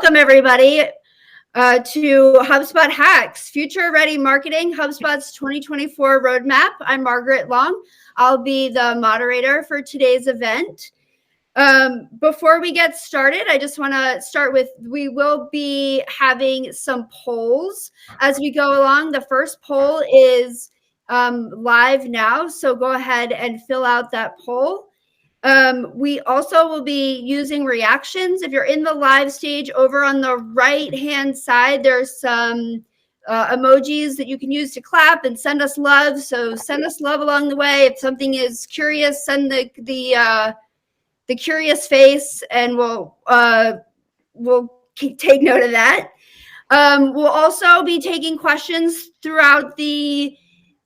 Welcome, everybody, to HubSpot Hacks, Future Ready Marketing, HubSpot's 2024 Roadmap. I'm Margaret Long. I'll be the moderator for today's event. Before we get started, I just want to start with, we will be having some polls as we go along. The first poll is live now, so go ahead and fill out that poll. We also will be using reactions. If you're in the live stage, over on the right-hand side, there's some emojis that you can use to clap and send us love. So send us love along the way. If something is curious, send the curious face, and we'll take note of that. We'll also be taking questions throughout the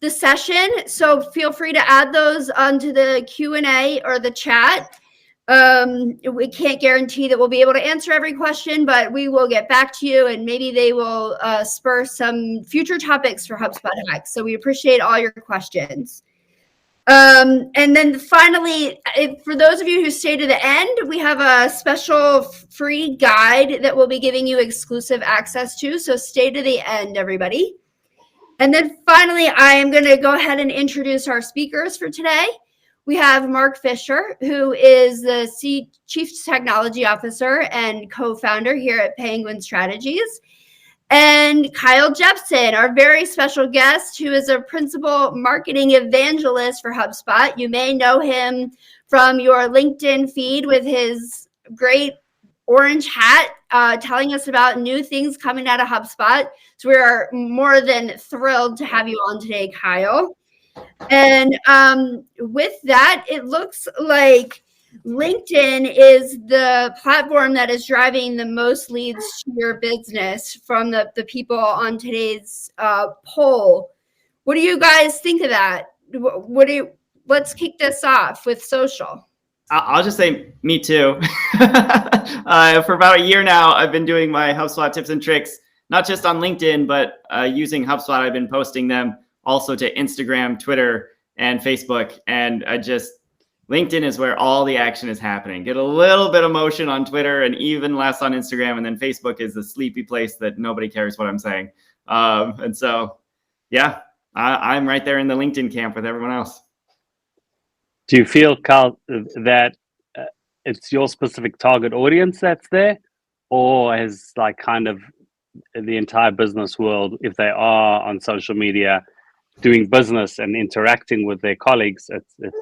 session, so feel free to add those onto the Q&A or the chat. We can't guarantee that we'll be able to answer every question, but we will get back to you, and maybe they will spur some future topics for HubSpot Hacks. So we appreciate all your questions. And then finally, for those of you who stay to the end, we have a special free guide that we'll be giving you exclusive access to. So stay to the end, everybody. And then finally, I am going to go ahead and introduce our speakers for today. We have Mark Fisher, who is the Chief Technology Officer and co-founder here at Penguin Strategies, and Kyle Jepson, our very special guest, who is a principal marketing evangelist for HubSpot. You may know him from your LinkedIn feed with his great orange hat, telling us about new things coming out of HubSpot. So we are more than thrilled to have you on today, Kyle. And with that, it looks like LinkedIn is the platform that is driving the most leads to your business from the people on today's poll. What do you guys think of that? Let's kick this off with social. I'll just say me too. For about a year now, I've been doing my HubSpot tips and tricks, not just on LinkedIn, but using HubSpot. I've been posting them also to Instagram, Twitter, and Facebook. And LinkedIn is where all the action is happening. Get a little bit of motion on Twitter and even less on Instagram. And then Facebook is the sleepy place that nobody cares what I'm saying. And so, yeah, I'm right there in the LinkedIn camp with everyone else. Do you feel, Kyle, that it's your specific target audience that's there, or is like kind of the entire business world, if they are on social media doing business and interacting with their colleagues,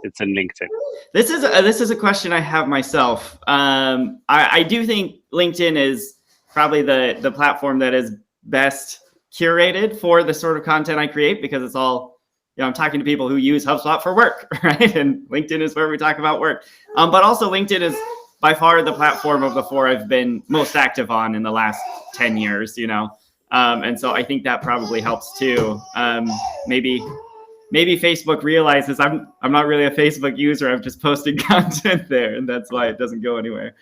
it's in LinkedIn? This is a question I have myself. I do think LinkedIn is probably the platform that is best curated for the sort of content I create, because it's all, I'm talking to people who use HubSpot for work, right? And LinkedIn is where we talk about work. But also LinkedIn is by far the platform of the four I've been most active on in the last 10 years, And so I think that probably helps too. Maybe Facebook realizes I'm not really a Facebook user. I've just posted content there, and that's why it doesn't go anywhere.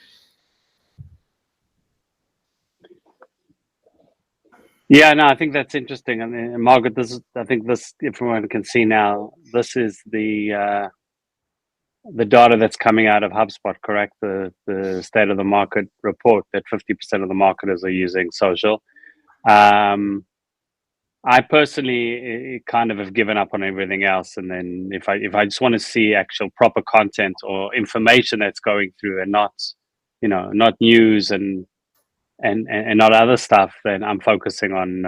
Yeah, no, I think that's interesting. I mean, Margaret, I think this, if everyone can see now, this is the data that's coming out of HubSpot, correct? The state of the market report that 50% of the marketers are using social. I personally kind of have given up on everything else, and then if I just want to see actual proper content or information that's going through, and not news and not other stuff, then I'm focusing on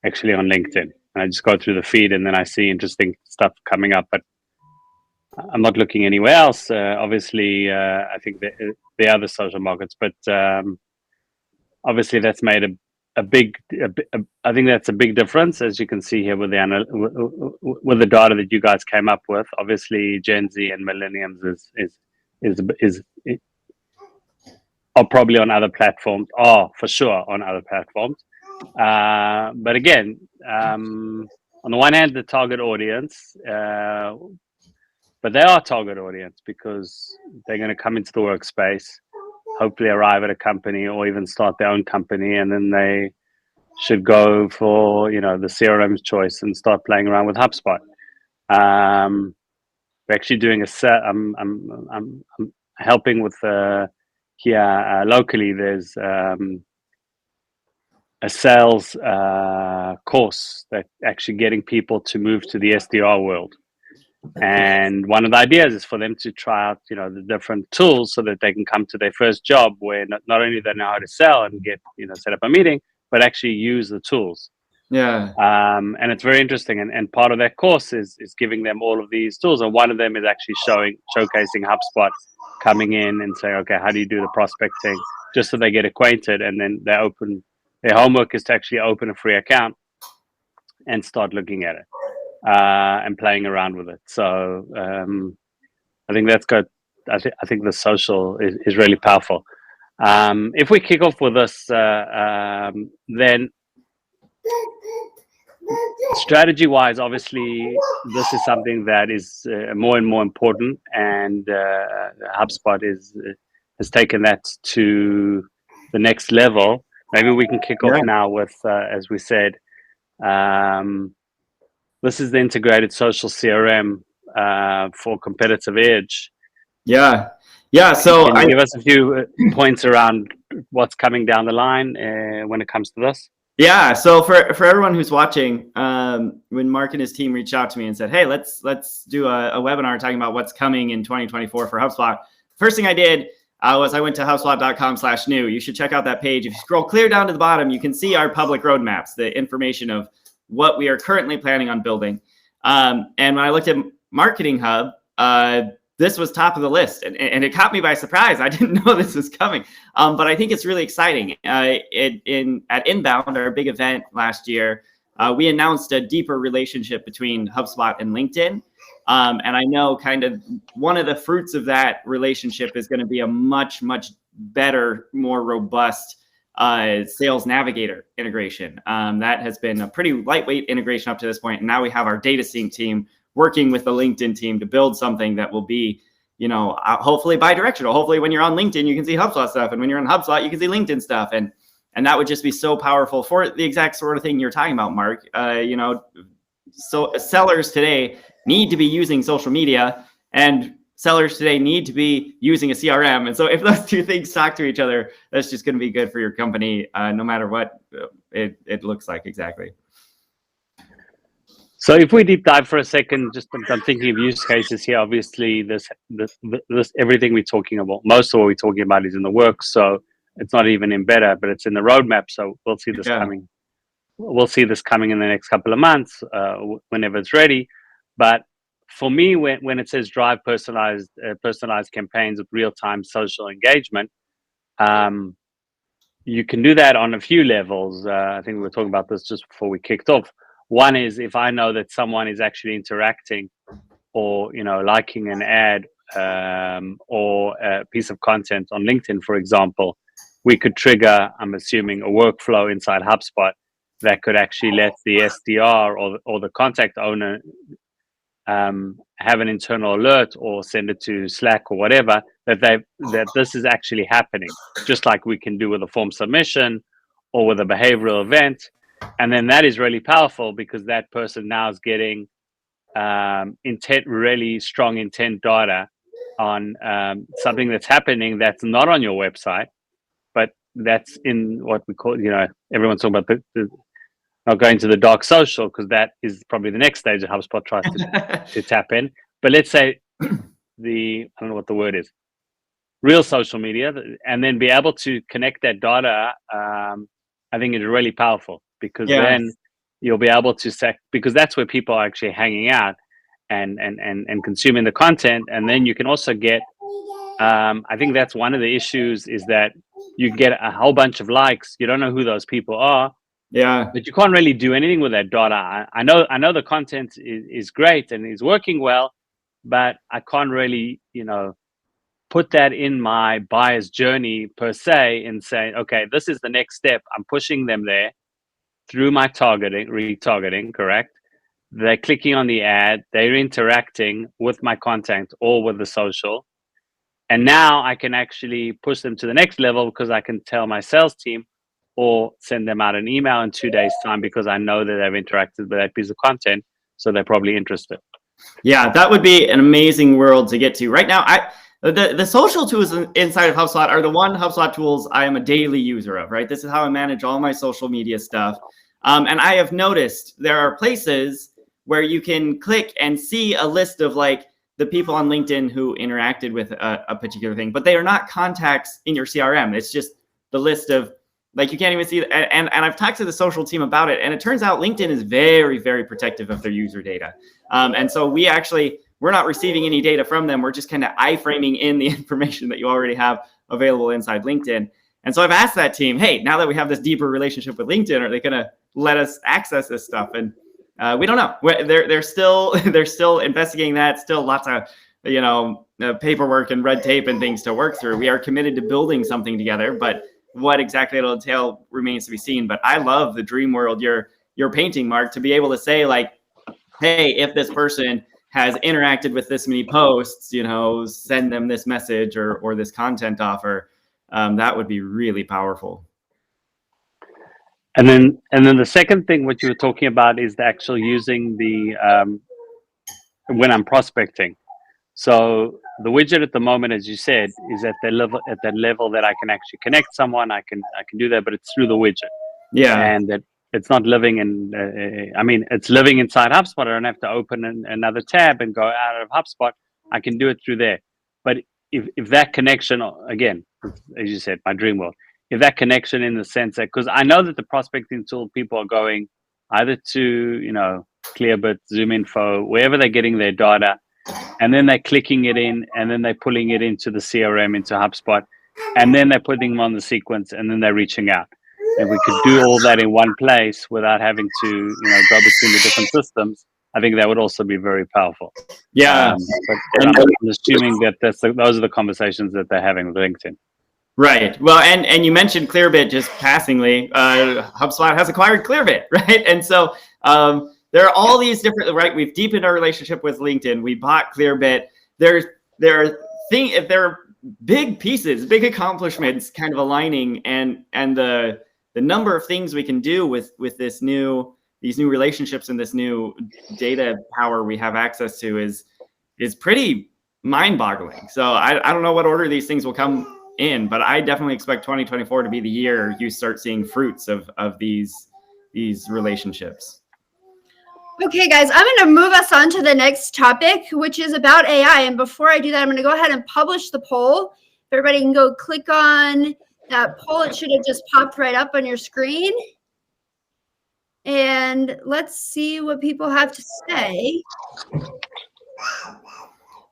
actually on LinkedIn. And I just go through the feed, and then I see interesting stuff coming up, but I'm not looking anywhere else. Obviously, I think the other social markets, but obviously that's made I think that's a big difference, as you can see here with the data that you guys came up with. Obviously, Gen Z and millennials are probably on other platforms. Oh, for sure on other platforms. But again, on the one hand, the target audience, but they are target audience because they're going to come into the workspace, hopefully arrive at a company or even start their own company, and then they should go for the CRM's choice and start playing around with HubSpot. We're actually doing I'm helping with here locally. There's a sales course that actually getting people to move to the SDR world. And one of the ideas is for them to try out, the different tools so that they can come to their first job where not only they know how to sell and get, set up a meeting, but actually use the tools. Yeah. And it's very interesting. And part of that course is giving them all of these tools. And one of them is actually showcasing HubSpot, coming in and saying, okay, how do you do the prospecting? Just so they get acquainted. And then their homework is to actually open a free account and start looking at it and playing around with it. So I think that's good. I think the social is really powerful. If we kick off with this, then strategy-wise, obviously, this is something that is more and more important, and HubSpot has taken that to the next level. Maybe we can kick off now with, as we said, this is the integrated social CRM for competitive edge. Yeah. So can you give us a few points around what's coming down the line when it comes to this? Yeah. So for everyone who's watching, when Mark and his team reached out to me and said, "Hey, let's do a webinar talking about what's coming in 2024 for HubSpot," first thing I did was I went to HubSpot.com/new. You should check out that page. If you scroll clear down to the bottom, you can see our public roadmaps, the information of what we are currently planning on building. And when I looked at Marketing Hub, this was top of the list, and it caught me by surprise. I didn't know this was coming, but I think it's really exciting. At Inbound, our big event last year, we announced a deeper relationship between HubSpot and LinkedIn, and I know kind of one of the fruits of that relationship is going to be a much better, more robust Sales Navigator integration. That has been a pretty lightweight integration up to this point, and now we have our data sync team working with the LinkedIn team to build something that will be, hopefully bi-directional. Hopefully when you're on LinkedIn, you can see HubSpot stuff. And when you're on HubSpot, you can see LinkedIn stuff. And that would just be so powerful for the exact sort of thing you're talking about, Mark. So sellers today need to be using social media, and sellers today need to be using a CRM. And so if those two things talk to each other, that's just going to be good for your company, no matter what it looks like exactly. So if we deep dive for a second, just I'm thinking of use cases here. Obviously, this everything we're talking about, most of what we're talking about is in the works. So it's not even in beta, but it's in the roadmap. So we'll see this coming. We'll see this coming in the next couple of months, whenever it's ready. But for me, when it says drive personalized campaigns with real-time social engagement, you can do that on a few levels. I think we were talking about this just before we kicked off. One is if I know that someone is actually interacting or, liking an ad or a piece of content on LinkedIn, for example, we could trigger, I'm assuming, a workflow inside HubSpot that could actually let the SDR or the contact owner have an internal alert or send it to Slack or whatever, that this is actually happening, just like we can do with a form submission or with a behavioral event. And then that is really powerful because that person now is getting really strong intent data on something that's happening that's not on your website, but that's in what we call, everyone's talking about not going to the dark social, because that is probably the next stage that HubSpot tries to tap in. But let's say I don't know what the word is, real social media, and then be able to connect that data, I think is really powerful. Because then you'll be able to because that's where people are actually hanging out and consuming the content. And then you can also get, I think that's one of the issues, is that you get a whole bunch of likes. You don't know who those people are. Yeah. But you can't really do anything with that data. I know the content is great and is working well, but I can't really, put that in my buyer's journey per se and say, okay, this is the next step. I'm pushing them there through my retargeting, correct? They're clicking on the ad, they're interacting with my content or with the social. And now I can actually push them to the next level because I can tell my sales team or send them out an email in 2 days' time because I know that they've interacted with that piece of content. So they're probably interested. Yeah, that would be an amazing world to get to. Right now, The social tools inside of HubSpot are the one HubSpot tools I am a daily user of, right? This is how I manage all my social media stuff. And I have noticed there are places where you can click and see a list of like the people on LinkedIn who interacted with a particular thing, but they are not contacts in your CRM. It's just the list of, like, you can't even see, and I've talked to the social team about it, and it turns out LinkedIn is very, very protective of their user data. And so we're not receiving any data from them. We're just kind of iframing in the information that you already have available inside LinkedIn. And so I've asked that team, hey, now that we have this deeper relationship with LinkedIn, are they going to let us access this stuff? And we don't know. They're still investigating that. Still lots of paperwork and red tape and things to work through. We are committed to building something together, but what exactly it'll entail remains to be seen. But I love the dream world you're painting, Mark, to be able to say, like, hey, if this person has interacted with this many posts, send them this message or this content offer. That would be really powerful. And then the second thing, what you were talking about, is the actual using the when I'm prospecting. So the widget at the moment, as you said, is at that level that I can actually connect someone. I can do that, but it's through the widget. Yeah. And that it's not living in. It's living inside HubSpot. I don't have to open another tab and go out of HubSpot. I can do it through there. But if that connection, again, as you said, my dream world, if that connection in the sense that, because I know that the prospecting tool people are going either to, Clearbit, ZoomInfo, wherever they're getting their data, and then they're clicking it in, and then they're pulling it into the CRM, into HubSpot, and then they're putting them on the sequence, and then they're reaching out. And we could do all that in one place without having to, go between the different systems. I think that would also be very powerful. Yeah. But I'm assuming that those are the conversations that they're having with LinkedIn. Right. Well, and you mentioned Clearbit just passingly. HubSpot has acquired Clearbit, right? And so there are all these different, right? We've deepened our relationship with LinkedIn. We bought Clearbit. There are big pieces, big accomplishments, kind of aligning, and the number of things we can do with these new relationships and this new data power we have access to is pretty mind-boggling. So I don't know what order these things will come in, but I definitely expect 2024 to be the year you start seeing fruits of these relationships. Okay, guys, I'm going to move us on to the next topic, which is about AI. And before I do that, I'm going to go ahead and publish the poll. If everybody can go click on that poll, it should have just popped right up on your screen. And let's see what people have to say.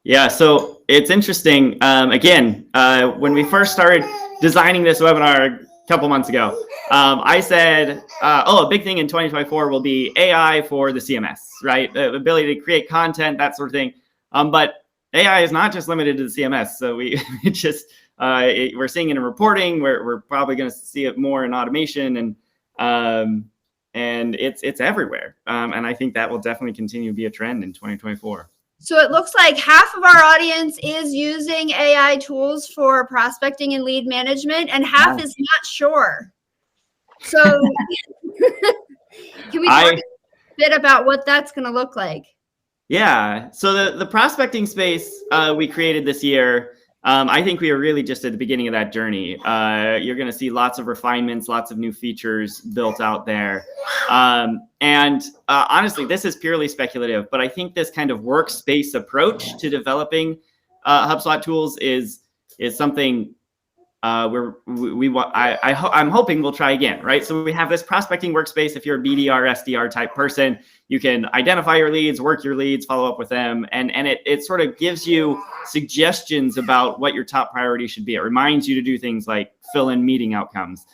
Yeah, so it's interesting. Again, when we first started designing this webinar a couple months ago, I said, a big thing in 2024 will be AI for the CMS, right? The ability to create content, that sort of thing. But AI is not just limited to the CMS. So we're seeing it in reporting. We're probably going to see it more in automation, and it's everywhere. And I think that will definitely continue to be a trend in 2024. So it looks like half of our audience is using AI tools for prospecting and lead management, and half is not sure. So can we talk a bit about what that's going to look like? Yeah. So the prospecting space we created this year, I think we are really just at the beginning of that journey. You're going to see lots of refinements, lots of new features built out there. And honestly, this is purely speculative, but I think this kind of workspace approach to developing HubSpot tools is something I'm hoping we'll try again, right? So we have this prospecting workspace. If you're a BDR, SDR type person, you can identify your leads, work your leads, follow up with them. And it sort of gives you suggestions about what your top priority should be. It reminds you to do things like fill in meeting outcomes.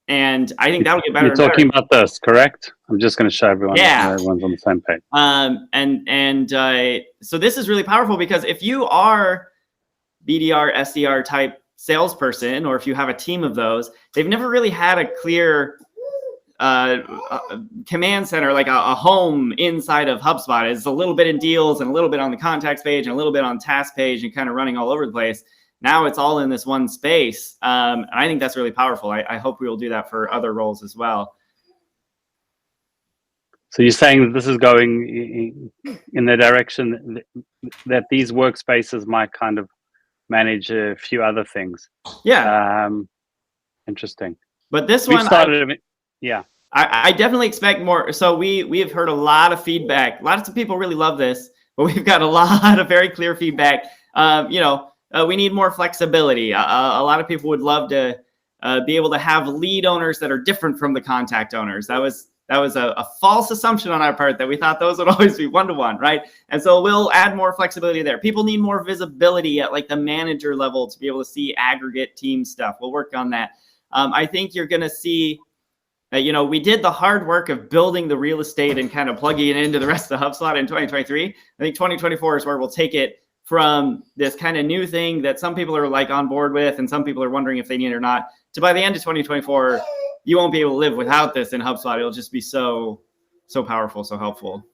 And I think that'll get better. You're talking about this, correct? I'm just going to show everyone. Yeah. Everyone's on the same page. So this is really powerful because if you are BDR, SDR type salesperson, or if you have a team of those, they've never really had a clear command center, like a home inside of HubSpot. It's a little bit in deals and a little bit on the contacts page and a little bit on task page and kind of running all over the place. Now it's all in this one space. And I think that's really powerful. I hope we will do that for other roles as well. So you're saying that this is going in the direction that these workspaces might kind of manage a few other things. Yeah. Interesting. But this We've one, started. Yeah. I definitely expect more. So we have heard a lot of feedback. Lots of people really love this, but we've got a lot of very clear feedback. We need more flexibility. A lot of people would love to be able to have lead owners that are different from the contact owners. That was a false assumption on our part, that we thought those would always be one-to-one, right? And so we'll add more flexibility there. People need more visibility at like the manager level to be able to see aggregate team stuff. We'll work on that. I think you're going to see, we did the hard work of building the real estate and kind of plugging it into the rest of HubSpot in 2023. I think 2024 is where we'll take it from this kind of new thing that some people are like on board with and some people are wondering if they need it or not, to by the end of 2024, you won't be able to live without this in HubSpot. It'll just be so powerful, so helpful.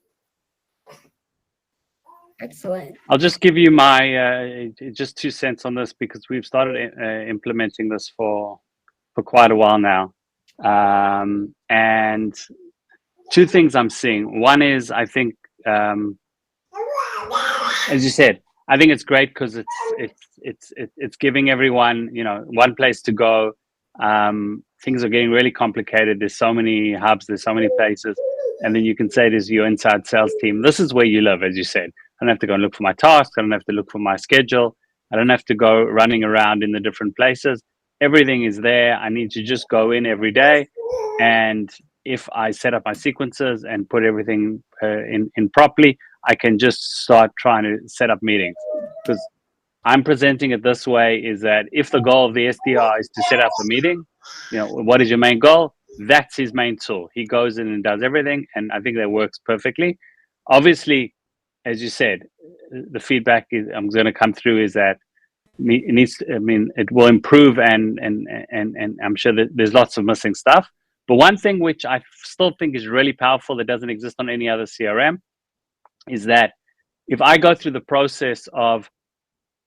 Excellent. I'll just give you my just 2 cents on this, because we've started implementing this for quite a while now. And 2 things I'm seeing. One is, I think, as you said, I think it's great because it's giving everyone, one place to go. Things are getting really complicated. There's so many hubs, there's so many places, and then you can say to your inside sales team, this is where you live, as you said. I don't have to go and look for my tasks. I don't have to look for my schedule. I don't have to go running around in the different places. Everything is there. I need to just go in every day. And if I set up my sequences and put everything in properly, I can just start trying to set up meetings. Because I'm presenting it this way, is that if the goal of the SDR is to set up a meeting, what is your main goal? That's his main tool. He goes in and does everything. And I think that works perfectly. Obviously, as you said, the feedback I'm going to come through is that it will improve, and I'm sure that there's lots of missing stuff. But one thing which I still think is really powerful that doesn't exist on any other CRM is that if I go through the process of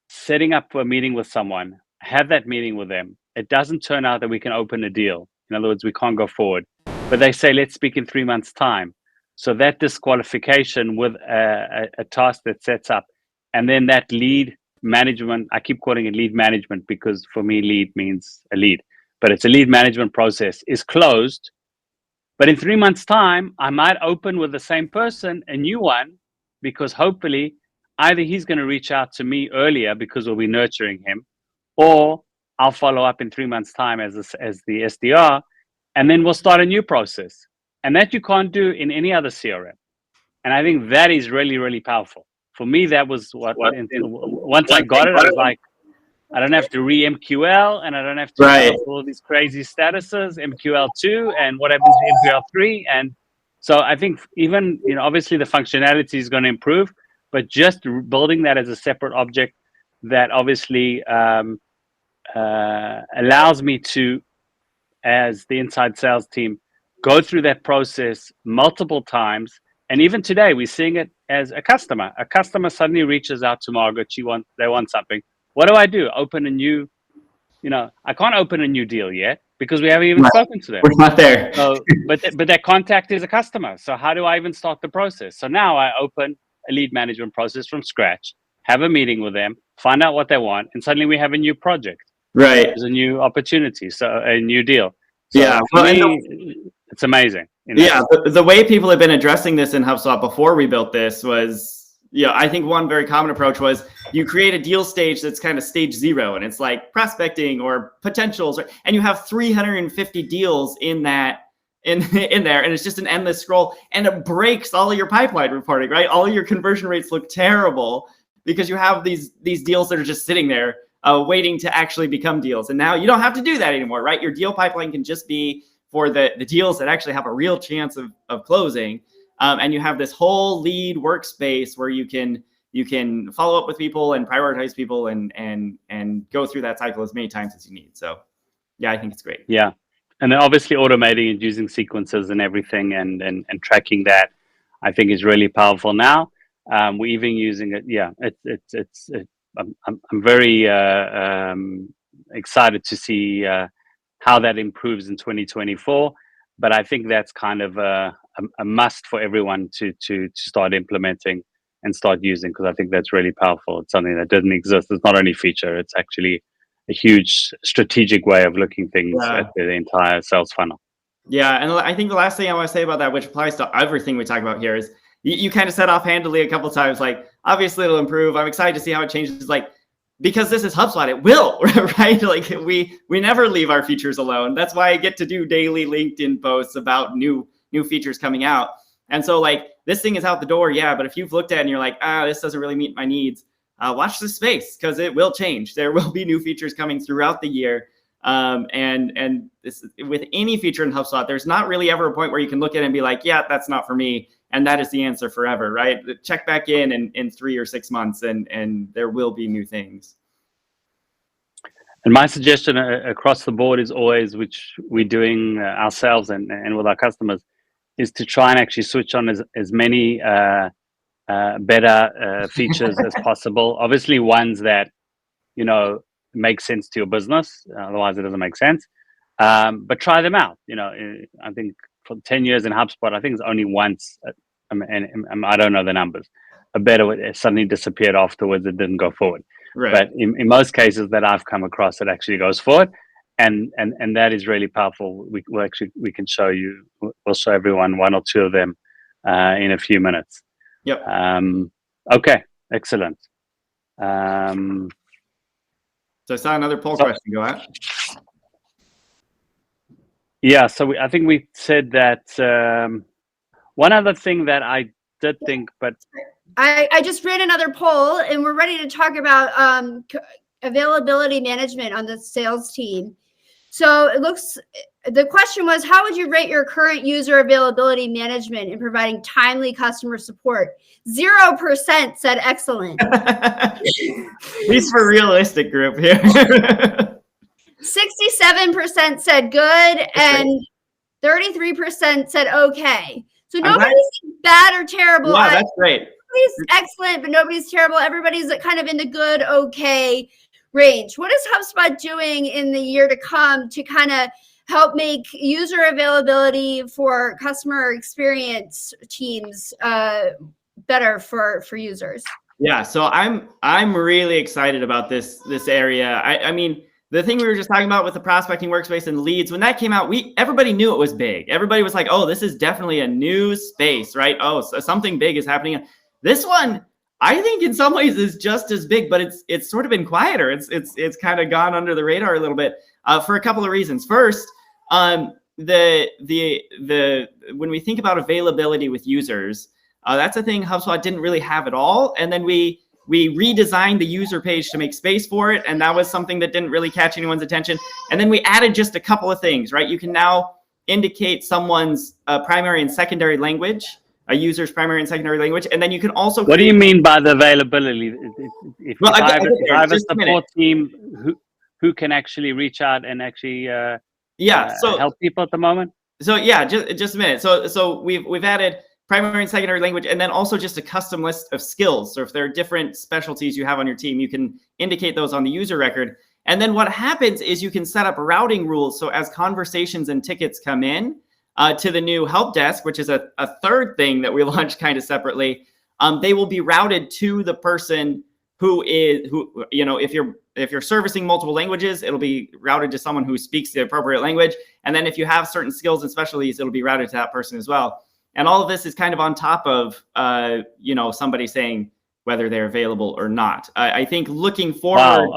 setting up a meeting with someone, have that meeting with them, it doesn't turn out that we can open a deal. In other words, we can't go forward. But they say, let's speak in 3 months' time. So that disqualification with a task that sets up, and then that lead management, I keep calling it lead management because for me, lead means a lead, but it's a lead management process, is closed. But in 3 months' time, I might open with the same person a new one, because hopefully either he's going to reach out to me earlier because we'll be nurturing him, or I'll follow up in 3 months' time as the SDR, and then we'll start a new process. And that you can't do in any other CRM. And I think that is really, really powerful. For me, that was once I got it, I was like, I don't have to re-MQL, and I don't have to Right. have all these crazy statuses, MQL2, and what happens to MQL3. And so I think even, obviously the functionality is going to improve, but just building that as a separate object that obviously allows me to, as the inside sales team, go through that process multiple times. And even today, we're seeing it as a customer. A customer suddenly reaches out to Margaret. They want something. What do? Open a new, I can't open a new deal yet because we haven't even spoken to them. We're not there. So, but that contact is a customer. So how do I even start the process? So now I open a lead management process from scratch, have a meeting with them, find out what they want, and suddenly we have a new project. Right. There's a new opportunity, so a new deal. So Yeah. for me, it's amazing. Yeah, the way people have been addressing this in HubSpot before we built this was, I think one very common approach was you create a deal stage that's kind of stage 0, and it's like prospecting or potentials, and you have 350 deals in there, and it's just an endless scroll, and it breaks all of your pipeline reporting, right? All of your conversion rates look terrible because you have these deals that are just sitting there waiting to actually become deals. And now you don't have to do that anymore, right? Your deal pipeline can just be for the deals that actually have a real chance of closing. And you have this whole lead workspace where you can follow up with people and prioritize people and go through that cycle as many times as you need. So yeah, I think it's great. Yeah. And then obviously automating and using sequences and everything and tracking that, I think is really powerful now. We're even using it. Yeah, I'm very excited to see how that improves in 2024. But I think that's kind of a must for everyone to start implementing and start using, because I think that's really powerful. It's something that doesn't exist. It's not only feature, it's actually a huge strategic way of looking things at the entire sales funnel. Yeah, and I think the last thing I want to say about that, which applies to everything we talk about here, is you kind of said offhandedly a couple of times, like, obviously it'll improve. I'm excited to see how it changes. Like, because this is HubSpot, it will, right? Like we never leave our features alone. That's why I get to do daily LinkedIn posts about new features coming out. And so like this thing is out the door, yeah. But if you've looked at it and you're like, this doesn't really meet my needs, watch this space, because it will change. There will be new features coming throughout the year. And this, with any feature in HubSpot, there's not really ever a point where you can look at it and be like, yeah, that's not for me. And that is the answer forever, right? Check back in 3 or 6 months and there will be new things. And my suggestion across the board is always, which we're doing ourselves and with our customers, is to try and actually switch on as many better features as possible. Obviously ones that, make sense to your business, otherwise it doesn't make sense. But try them out. I think for 10 years in HubSpot, I think it's only once, and I don't know the numbers, a beta suddenly disappeared afterwards. It didn't go forward. Right. But in most cases that I've come across, it actually goes forward, and that is really powerful. We can show you. We'll show everyone one or two of them in a few minutes. Yep. Okay. Excellent. So I saw another poll question go out. Yeah, so I think we said that. One other thing that I did think, but I just ran another poll, and we're ready to talk about availability management on the sales team. So the question was, how would you rate your current user availability management in providing timely customer support? 0% said excellent. These for realistic group here. 67% said good, and 33% said okay. So nobody's bad or terrible. Wow, that's great. Nobody's excellent, but nobody's terrible. Everybody's kind of in the good, okay range. What is HubSpot doing in the year to come to kind of help make user availability for customer experience teams better for users? Yeah, so I'm really excited about this area. I mean, the thing we were just talking about with the prospecting workspace and leads, when that came out, everybody knew it was big. Everybody was like, oh, this is definitely a new space, right? Oh, so something big is happening. This one, I think in some ways is just as big, but it's sort of been quieter. It's kind of gone under the radar a little bit for a couple of reasons. First, when we think about availability with users, that's a thing HubSpot didn't really have at all. And then we redesigned the user page to make space for it. And that was something that didn't really catch anyone's attention. And then we added just a couple of things, right? You can now indicate someone's primary and secondary language, a user's primary and secondary language. And then you can also— What do you mean by the availability? If I have a support team, who can actually reach out and actually help people at the moment? So yeah, just a minute. So we've added primary and secondary language, and then also just a custom list of skills. So if there are different specialties you have on your team, you can indicate those on the user record. And then what happens is you can set up routing rules. So as conversations and tickets come in to the new help desk, which is a third thing that we launched kind of separately, they will be routed to the person who if you're servicing multiple languages, it'll be routed to someone who speaks the appropriate language. And then if you have certain skills and specialties, it'll be routed to that person as well. And all of this is kind of on top of, somebody saying whether they're available or not. I think looking forward,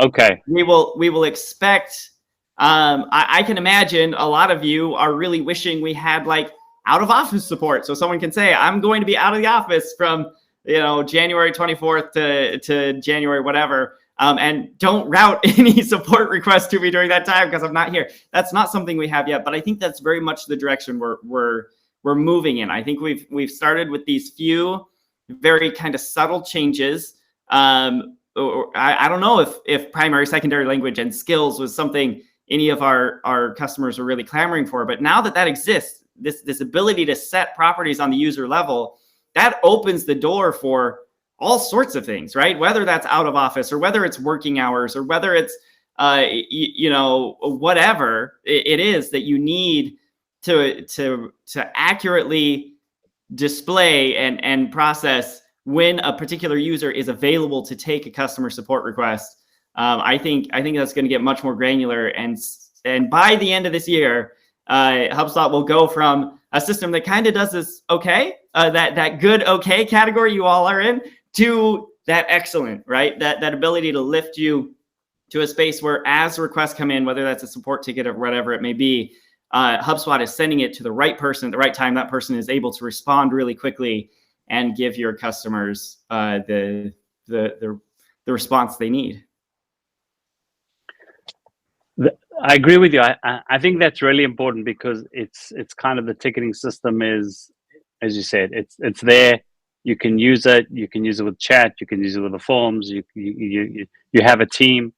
we will expect. I can imagine a lot of you are really wishing we had like out of office support, so someone can say, "I'm going to be out of the office from January 24th to January whatever." And don't route any support requests to me during that time because I'm not here. That's not something we have yet, but I think that's very much the direction we're moving in. I think we've started with these few very kind of subtle changes. I don't know if primary, secondary language and skills was something any of our customers were really clamoring for, but now that exists, this ability to set properties on the user level, that opens the door for all sorts of things, right? Whether that's out of office or whether it's working hours or whether it's whatever it is that you need to accurately display and process when a particular user is available to take a customer support request. I think that's going to get much more granular, and by the end of this year, HubSpot will go from a system that kind of does this okay, that good okay category you all are in, to that excellent, right? That ability to lift you to a space where, as requests come in, whether that's a support ticket or whatever it may be, HubSpot is sending it to the right person at the right time. That person is able to respond really quickly and give your customers the response they need. I agree with you. I think that's really important, because it's kind of, the ticketing system is, as you said, it's there. You can use it. You can use it with chat. You can use it with the forms. You have a team.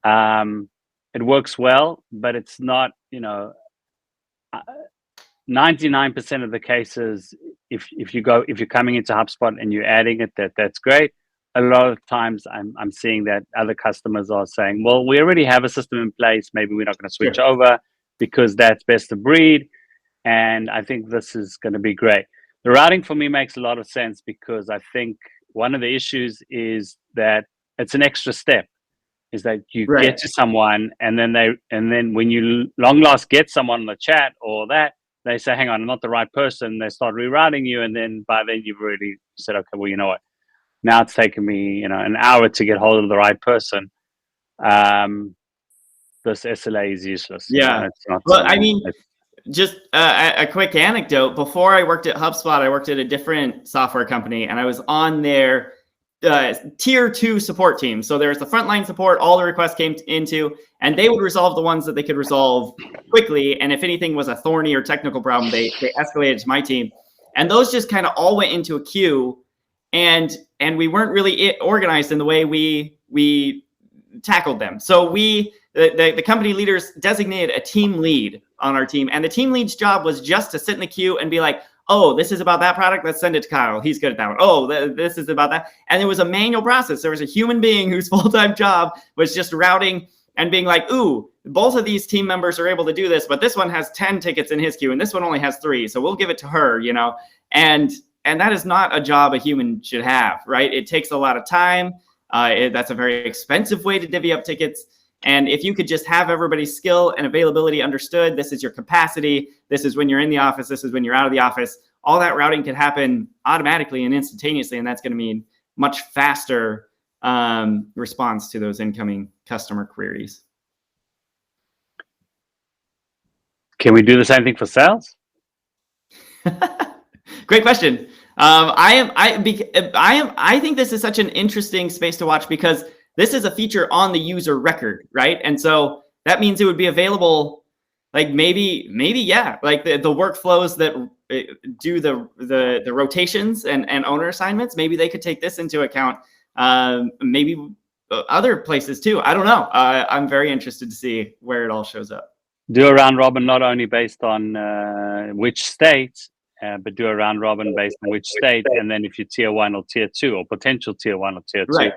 It works well, but it's not, 99% of the cases, if you're coming into HubSpot and you're adding it, that's great. A lot of times I'm seeing that other customers are saying, well, we already have a system in place. Maybe we're not going to switch over because that's best of breed. And I think this is going to be great. The routing for me makes a lot of sense, because I think one of the issues is that it's an extra step, is that you get to someone, and then when you long last get someone in the chat or that, they say, hang on, I'm not the right person. They start rerouting you. And then by then you've already said, okay, well, you know what? Now it's taken me, an hour to get hold of the right person. This SLA is useless. Yeah. It's not, well, I mean, just a quick anecdote. Before I worked at HubSpot, I worked at a different software company, and I was on their tier 2 support team. So there's the frontline support, all the requests came into, and they would resolve the ones that they could resolve quickly. And if anything was a thorny or technical problem, they escalated to my team. And those just kind of all went into a queue. And we weren't really organized in the way we tackled them. So the company leaders designated a team lead on our team, and the team lead's job was just to sit in the queue and be like, oh, this is about that product, let's send it to Kyle, he's good at that one. Oh, this is about that. And it was a manual process. There was a human being whose full-time job was just routing and being like, ooh, both of these team members are able to do this, but this one has 10 tickets in his queue and this one only has 3, so we'll give it to her, And that is not a job a human should have, right? It takes a lot of time. That's a very expensive way to divvy up tickets. And if you could just have everybody's skill and availability understood, this is your capacity, this is when you're in the office, this is when you're out of the office, all that routing can happen automatically and instantaneously. And that's going to mean much faster response to those incoming customer queries. Can we do the same thing for sales? Great question. I think this is such an interesting space to watch, because this is a feature on the user record, right? And so that means it would be available, like maybe, like the workflows that do the rotations and owner assignments. Maybe they could take this into account. Maybe other places too. I don't know. I'm very interested to see where it all shows up. Do a round robin, not only based on which state, but do a round robin based on which state, and then if you're tier 1 or tier 2 or potential tier 1 or tier 2. Right.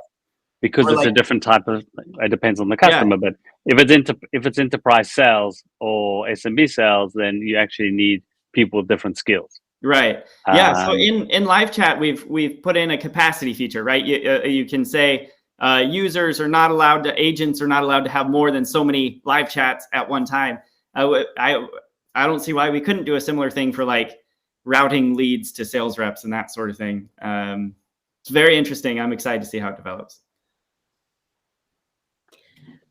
Because it's a different type of, it depends on the customer. But if it's enterprise sales or SMB sales, then you actually need people with different skills. Right. Yeah. So in live chat, we've put in a capacity feature, right? You can say agents are not allowed to have more than so many live chats at one time. I don't see why we couldn't do a similar thing for like routing leads to sales reps and that sort of thing. It's very interesting. I'm excited to see how it develops.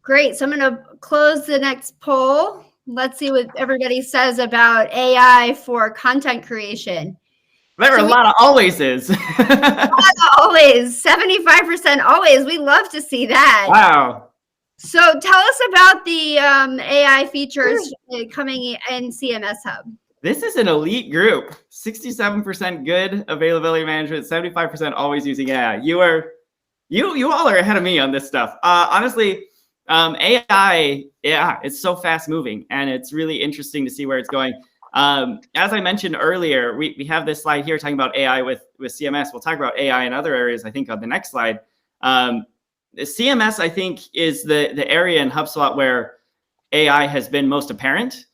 Great. So I'm going to close the next poll. Let's see what everybody says about AI for content creation. There are a lot of alwayses. Always. 75% always. We love to see that. Wow. So tell us about the AI features coming in CMS Hub. This is an elite group. 67% good availability management, 75% always using AI. You all are ahead of me on this stuff. Honestly, AI, it's so fast moving, and it's really interesting to see where it's going. As I mentioned earlier, we have this slide here talking about AI with CMS. We'll talk about AI in other areas, I think, on the next slide. CMS, I think, is the area in HubSpot where AI has been most apparent.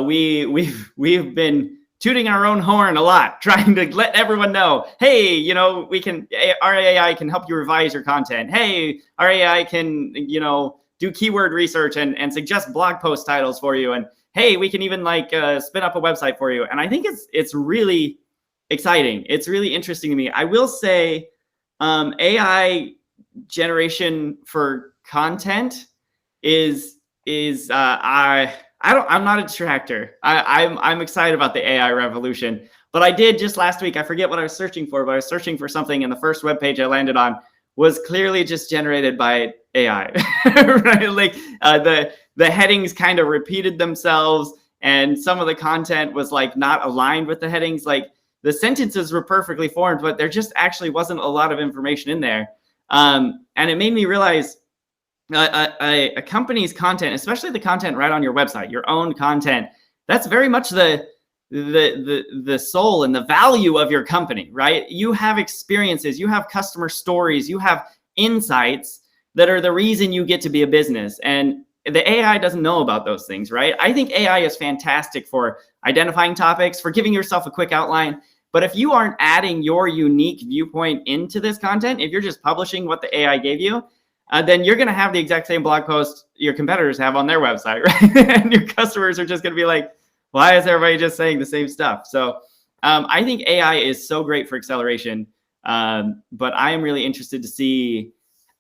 We've been tooting our own horn a lot, trying to let everyone know, hey, you know, our AI can help you revise your content. Hey, our AI can, you know, do keyword research and suggest blog post titles for you. And hey, we can even like spin up a website for you. And I think it's really exciting. It's really interesting to me. I will say AI generation for content I'm not a detractor. I'm excited about the AI revolution. But I did just last week, I forget what I was searching for, but I was searching for something, and the first webpage I landed on was clearly just generated by AI. Right? Like the headings kind of repeated themselves, and some of the content was like not aligned with the headings. Like the sentences were perfectly formed, but there just actually wasn't a lot of information in there. And it made me realize a company's content, especially the content right on your website, your own content, that's very much the soul and the value of your company, right? You have experiences, you have customer stories, you have insights that are the reason you get to be a business. And the AI doesn't know about those things, right? I think AI is fantastic for identifying topics, for giving yourself a quick outline. But if you aren't adding your unique viewpoint into this content, if you're just publishing what the AI gave you, then you're going to have the exact same blog post your competitors have on their website, right? And your customers are just going to be like, why is everybody just saying the same stuff? So I think AI is so great for acceleration, but I am really interested to see,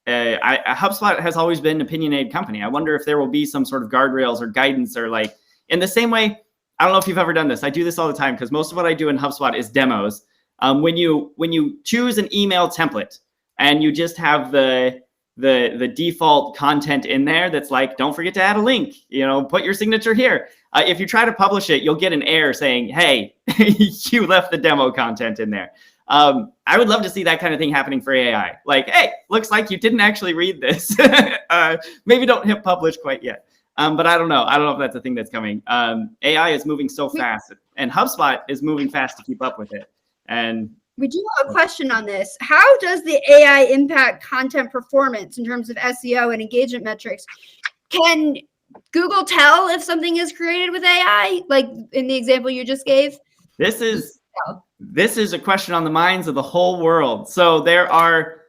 HubSpot has always been an opinionated company. I wonder if there will be some sort of guardrails or guidance, or like in the same way, I don't know if you've ever done this. I do this all the time because most of what I do in HubSpot is demos. When you choose an email template and you just have the default content in there that's like, don't forget to add a link, you know, put your signature here. If you try to publish it, you'll get an error saying, hey, you left the demo content in there. I would love to see that kind of thing happening for AI. Like, hey, looks like you didn't actually read this. Maybe don't hit publish quite yet. But I don't know. I don't know if that's a thing that's coming. AI is moving so fast, and HubSpot is moving fast to keep up with it. And we do have a question on this. How does the AI impact content performance in terms of SEO and engagement metrics? Can Google tell if something is created with AI, like in the example you just gave? This is a question on the minds of the whole world. So there are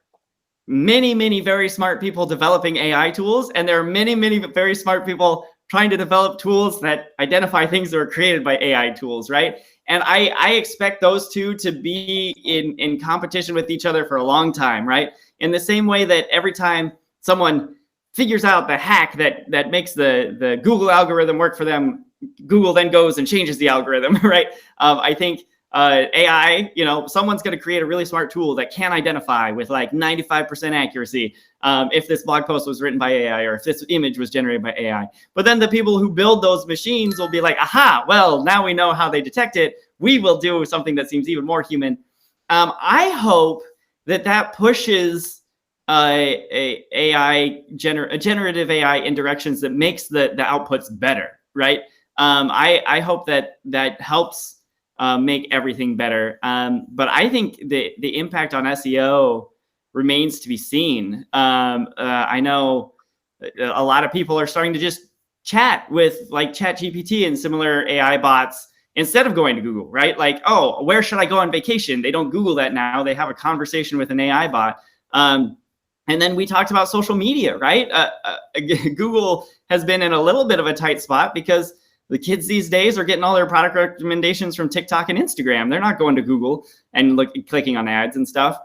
many, many very smart people developing AI tools, and there are many, many very smart people trying to develop tools that identify things that are created by AI tools, right? And I expect those two to be in competition with each other for a long time, right? In the same way that every time someone figures out the hack that makes the Google algorithm work for them, Google then goes and changes the algorithm, right? I think AI, you know, someone's going to create a really smart tool that can identify with like 95% accuracy if this blog post was written by AI or if this image was generated by AI. But then the people who build those machines will be like, aha, well, now we know how they detect it. We will do something that seems even more human. I hope that pushes generative AI in directions that makes the outputs better, right? I hope that helps make everything better. But I think the impact on SEO remains to be seen. I know a lot of people are starting to just chat with like ChatGPT and similar AI bots instead of going to Google, right? Like, oh, where should I go on vacation? They don't Google that now. They have a conversation with an AI bot. And then we talked about social media, right? Google has been in a little bit of a tight spot because the kids these days are getting all their product recommendations from TikTok and Instagram. They're not going to Google and clicking on ads and stuff.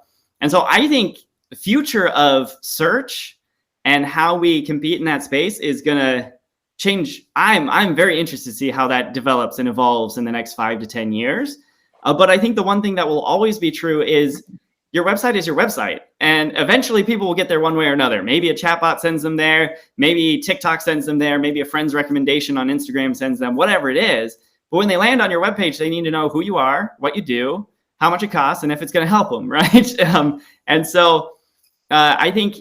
And so I think the future of search and how we compete in that space is going to change. I'm very interested to see how that develops and evolves in the next 5 to 10 years. But I think the one thing that will always be true is your website is your website. And eventually people will get there one way or another. Maybe a chatbot sends them there. Maybe TikTok sends them there. Maybe a friend's recommendation on Instagram sends them, whatever it is. But when they land on your webpage, they need to know who you are, what you do, how much it costs, and if it's going to help them, right? And so I think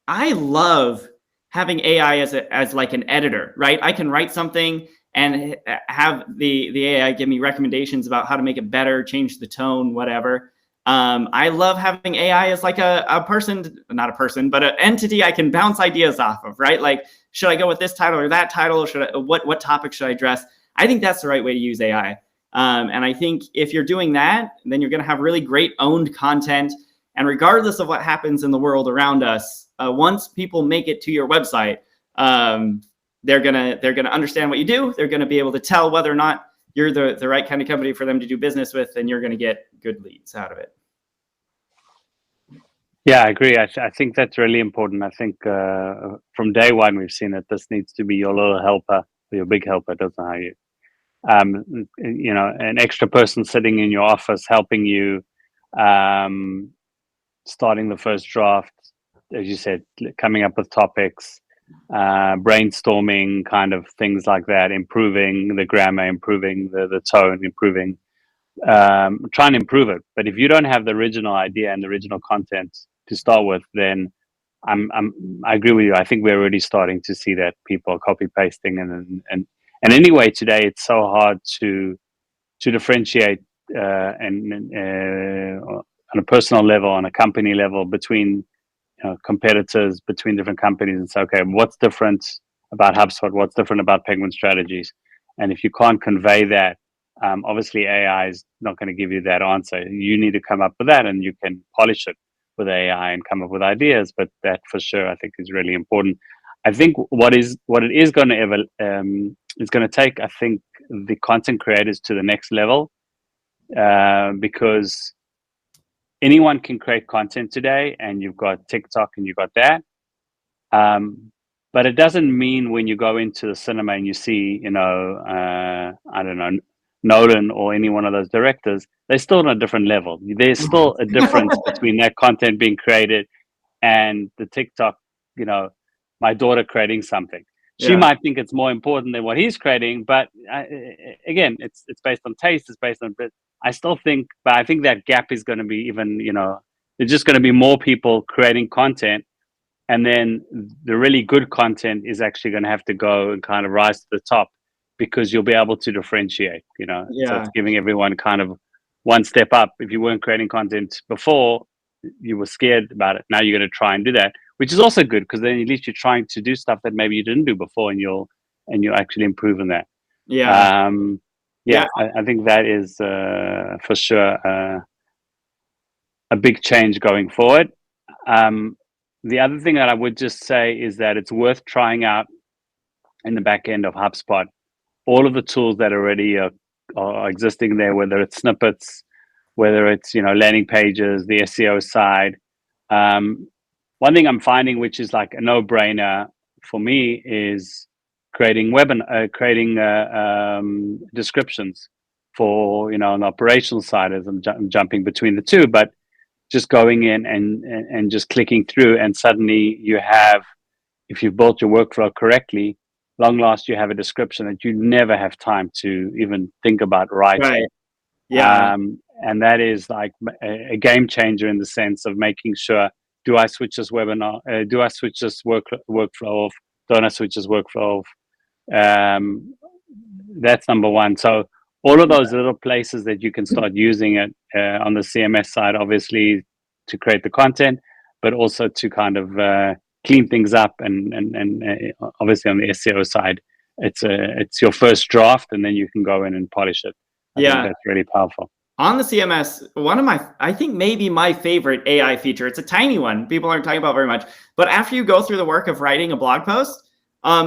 I love having AI as like an editor, right? I can write something and have the AI give me recommendations about how to make it better, change the tone, whatever. I love having AI as like a person, not a person, but an entity I can bounce ideas off of, right? Like, should I go with this title or that title? What topic should I address? I think that's the right way to use AI. And I think if you're doing that, then you're going to have really great owned content. And regardless of what happens in the world around us, once people make it to your website, they're gonna understand what you do. They're gonna be able to tell whether or not you're the right kind of company for them to do business with, and you're gonna get good leads out of it. Yeah, I agree. I think that's really important. I think from day one we've seen that this needs to be your little helper, or your big helper. Doesn't know how you, an extra person sitting in your office helping you, starting the first draft, as you said, coming up with topics, brainstorming, kind of things like that, improving the grammar, improving the tone, improving, try and improve it. But if you don't have the original idea and the original content to start with, then I agree with you. I think we're already starting to see that people are copy pasting, and anyway, today it's so hard to differentiate on a personal level, on a company level, between competitors, between different companies, and say, okay, what's different about HubSpot? What's different about Penguin Strategies? And if you can't convey that, obviously AI is not going to give you that answer. You need to come up with that, and you can polish it with AI and come up with ideas. But that, for sure, I think is really important. I think what it is going to is going to take, I think, the content creators to the next level, because anyone can create content today, and you've got TikTok and you've got that. But it doesn't mean when you go into the cinema and you see, I don't know, Nolan or any one of those directors, they're still on a different level. There's still a difference between that content being created and the TikTok, my daughter creating something. She might think it's more important than what he's creating, but again, it's based on taste, it's based on, but I think that gap is going to be even, there's just going to be more people creating content, and then the really good content is actually going to have to go and kind of rise to the top, because you'll be able to differentiate, So it's giving everyone kind of one step up. If you weren't creating content before, you were scared about it. Now you're going to try and do that, which is also good, because then at least you're trying to do stuff that maybe you didn't do before, and you're actually improving that. I think that is for sure a big change going forward. The other thing that I would just say is that it's worth trying out in the back end of HubSpot all of the tools that already are existing there, whether it's snippets, whether it's landing pages, the SEO side. One thing I'm finding, which is like a no-brainer for me, is creating descriptions for an operational side, as I'm jumping between the two, but just going in and just clicking through, and suddenly you have, if you've built your workflow correctly, long last you have a description that you never have time to even think about writing. Right. And that is like a game changer in the sense of making sure, do I switch this webinar? Do I switch this workflow off? Don't I switch this workflow off? That's number one. So all of those little places that you can start using it on the CMS side, obviously to create the content, but also to kind of clean things up, and obviously on the SEO side, it's your first draft, and then you can go in and polish it. I think that's really powerful. On the CMS, I think maybe my favorite AI feature, it's a tiny one, people aren't talking about very much, but after you go through the work of writing a blog post,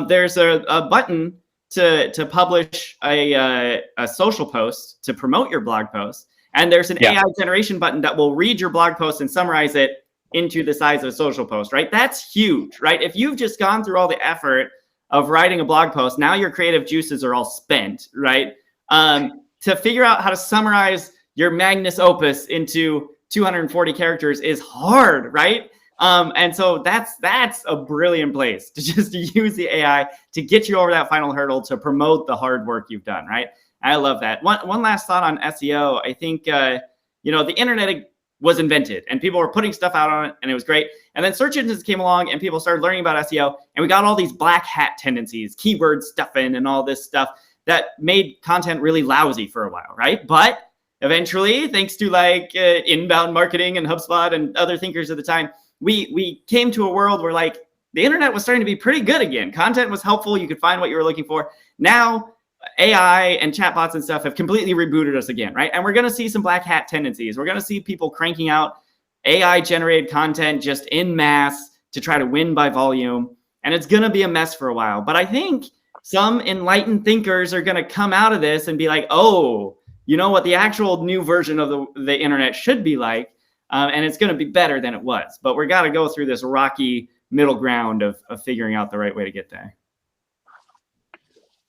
there's a button to publish a social post to promote your blog post. And there's an AI generation button that will read your blog post and summarize it into the size of a social post, right? That's huge, right? If you've just gone through all the effort of writing a blog post, now your creative juices are all spent, right? To figure out how to summarize your magnus opus into 240 characters is hard, right? And so that's a brilliant place to just use the AI to get you over that final hurdle to promote the hard work you've done, right? I love that. One last thought on SEO. I think, the internet was invented and people were putting stuff out on it and it was great. And then search engines came along and people started learning about SEO, and we got all these black hat tendencies, keyword stuffing and all this stuff that made content really lousy for a while, right? But eventually, thanks to like inbound marketing and HubSpot and other thinkers at the time, we came to a world where like the internet was starting to be pretty good again. Content was helpful. You could find what you were looking for. Now, AI and chatbots and stuff have completely rebooted us again, right? And we're going to see some black hat tendencies. We're going to see people cranking out AI generated content just in mass to try to win by volume. And it's going to be a mess for a while. But I think some enlightened thinkers are going to come out of this and be like, oh, you know what the actual new version of the internet should be like. And it's going to be better than it was. But we're got to go through this rocky middle ground of figuring out the right way to get there.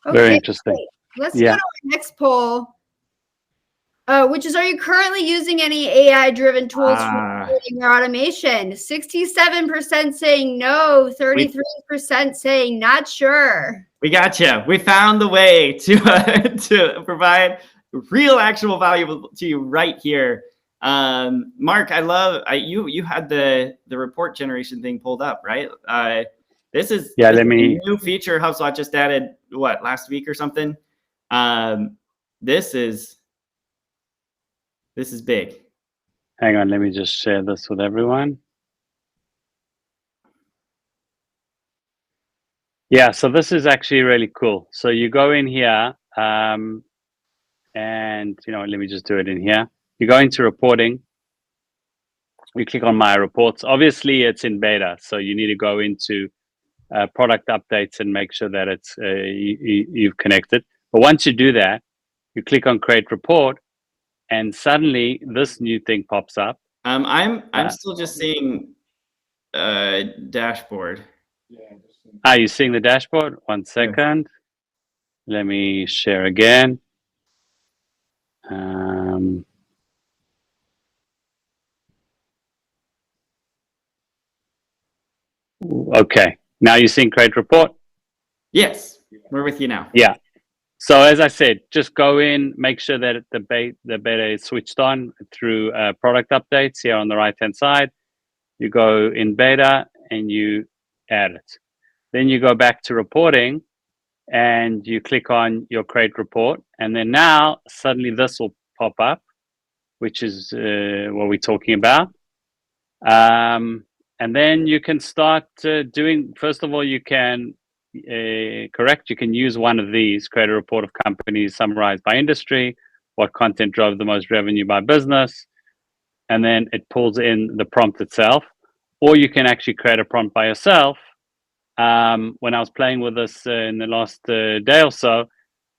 Very interesting. Let's go to our next poll, which is, are you currently using any AI-driven tools for recruiting or automation? 67% saying no, 33% saying not sure. We gotcha. We found the way to provide real actual value to you right here. Mark, I love you had the report generation thing pulled up, right? This is a new feature HubSpot just added, what, last week or something? This is big. Hang on, let me just share this with everyone. Yeah, so this is actually really cool. So you go in here, and let me just do it in here. You go into reporting. You click on My Reports. Obviously, it's in beta, so you need to go into product updates and make sure that it's you've connected. But once you do that, you click on Create Report, and suddenly this new thing pops up. I'm still just seeing dashboard. You're seeing the dashboard? 1 second. Yeah. Let me share again. Okay. Now you're seeing Create Report? Yes, we're with you now. Yeah. So as I said, just go in, make sure that the beta is switched on through product updates here on the right-hand side. You go in beta and you add it. Then you go back to reporting and you click on your Create Report. And then now suddenly this will pop up, which is what we're talking about. And then you can start doing, first of all, you can you can use one of these, create a report of companies summarized by industry, what content drove the most revenue by business, and then it pulls in the prompt itself. Or you can actually create a prompt by yourself. When I was playing with this in the last day or so,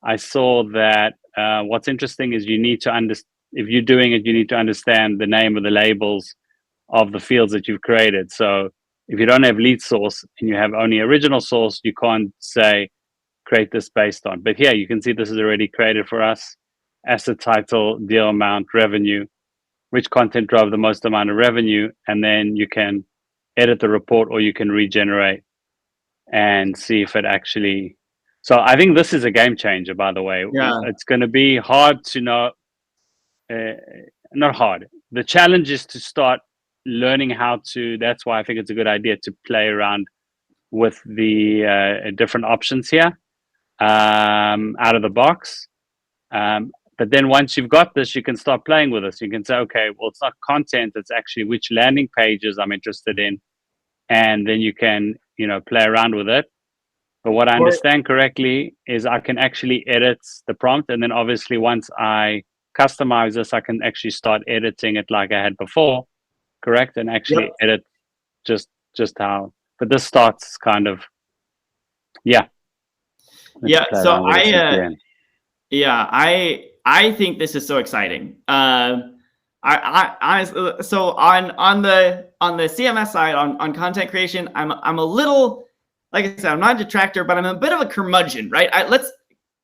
I saw that what's interesting is you need to if you're doing it, you need to understand the name of the labels of the fields that you've created. So if you don't have lead source and you have only original source, you can't say create this based on. But here you can see this is already created for us. Asset title, deal amount, revenue, which content drove the most amount of revenue, and then you can edit the report or you can regenerate and see if it actually. So I think this is a game changer, by the way. Yeah. It's going to be hard to know. Not hard. The challenge is to start learning how to. That's why I think it's a good idea to play around with the different options here out of the box. But then once you've got this, you can start playing with this. You can say, okay, well, it's not content. It's actually which landing pages I'm interested in. And then you can, play around with it. But what I understand correctly is I can actually edit the prompt. And then obviously once I customize this, I can actually start editing it like I had before, correct? And actually edit just how, but this starts kind of, yeah. So I think this is so exciting. So on the CMS side, on content creation, I'm a little, like I said, I'm not a detractor, but I'm a bit of a curmudgeon, right?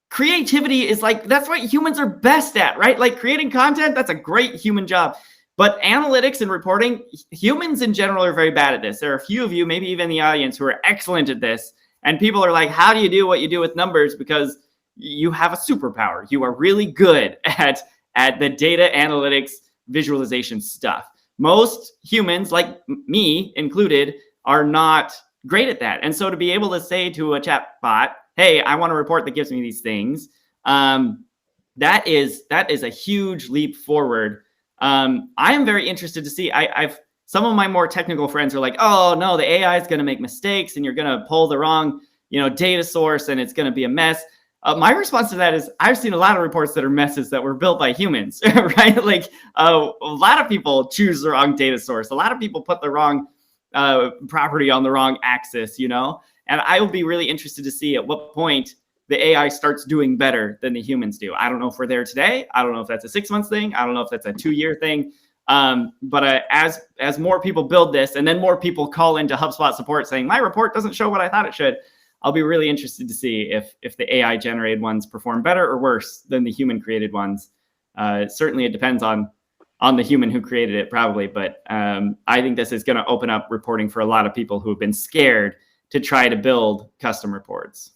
Creativity is like, that's what humans are best at, right? Like creating content, that's a great human job. But analytics and reporting, humans in general are very bad at this. There are a few of you, maybe even the audience, who are excellent at this. And people are like, how do you do what you do with numbers? Because you have a superpower. You are really good at the data analytics visualization stuff. Most humans, like me included, are not great at that. And so to be able to say to a chat bot, hey, I want a report that gives me these things, that is a huge leap forward. I am very interested to see. I've some of my more technical friends are like, oh no, the AI is going to make mistakes and you're going to pull the wrong, data source and it's going to be a mess. My response to that is I've seen a lot of reports that are messes that were built by humans, right? Like a lot of people choose the wrong data source. A lot of people put the wrong property on the wrong axis, you know? And I will be really interested to see at what point the AI starts doing better than the humans do. I don't know if we're there today. I don't know if that's a 6 month thing. I don't know if that's a 2-year thing. But as more people build this and then more people call into HubSpot support saying, my report doesn't show what I thought it should, I'll be really interested to see if the AI generated ones perform better or worse than the human created ones. Certainly it depends on the human who created it probably, but I think this is going to open up reporting for a lot of people who have been scared to try to build custom reports.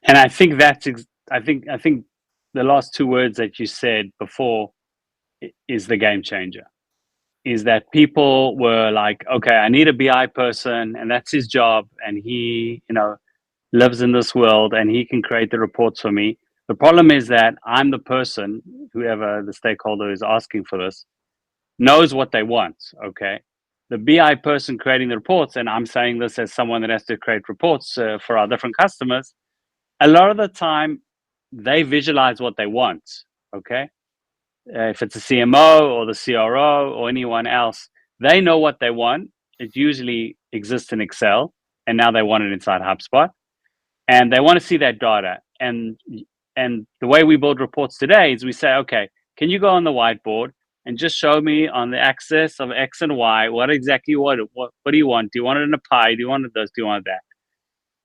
And I think that's I think the last 2 words that you said before is the game changer. Is that people were like, okay, I need a BI person, and that's his job, and he, lives in this world, and he can create the reports for me. The problem is that I'm the person, whoever the stakeholder is asking for this, knows what they want. Okay, the BI person creating the reports, and I'm saying this as someone that has to create reports for our different customers. A lot of the time, they visualize what they want. Okay. If it's a CMO or the CRO or anyone else, they know what they want. It usually exists in Excel, and now they want it inside HubSpot, and they want to see that data. And the way we build reports today is we say, okay, can you go on the whiteboard and just show me on the axis of X and Y what exactly what do you want? Do you want it in a pie? Do you want it this? Do you want that?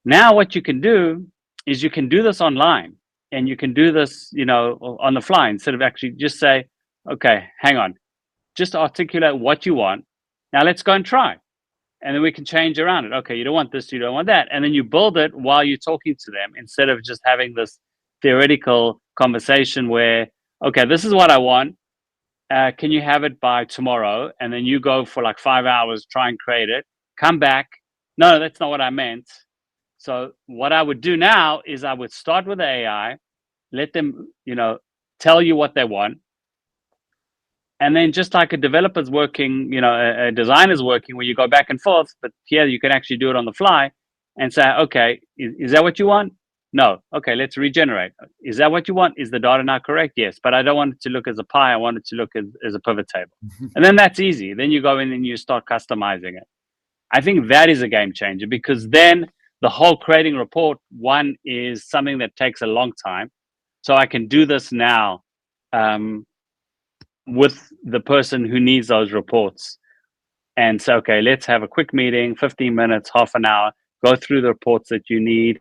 Now what you can do is you can do this online. And you can do this, on the fly, instead of actually just say, okay, hang on, just articulate what you want. Now let's go and try. And then we can change around it. Okay, you don't want this, you don't want that. And then you build it while you're talking to them, instead of just having this theoretical conversation where, okay, this is what I want. Can you have it by tomorrow? And then you go for like 5 hours, try and create it, come back. No, that's not what I meant. So what I would do now is I would start with the AI, let them, tell you what they want. And then just like a developer's working, a designer's working, where you go back and forth, but here you can actually do it on the fly and say, okay, is that what you want? No. Okay, let's regenerate. Is that what you want? Is the data now correct? Yes, but I don't want it to look as a pie. I want it to look as a pivot table. And then that's easy. Then you go in and you start customizing it. I think that is a game changer, because then the whole creating report one is something that takes a long time. So I can do this now with the person who needs those reports and say, okay, let's have a quick meeting, 15 minutes, half an hour, go through the reports that you need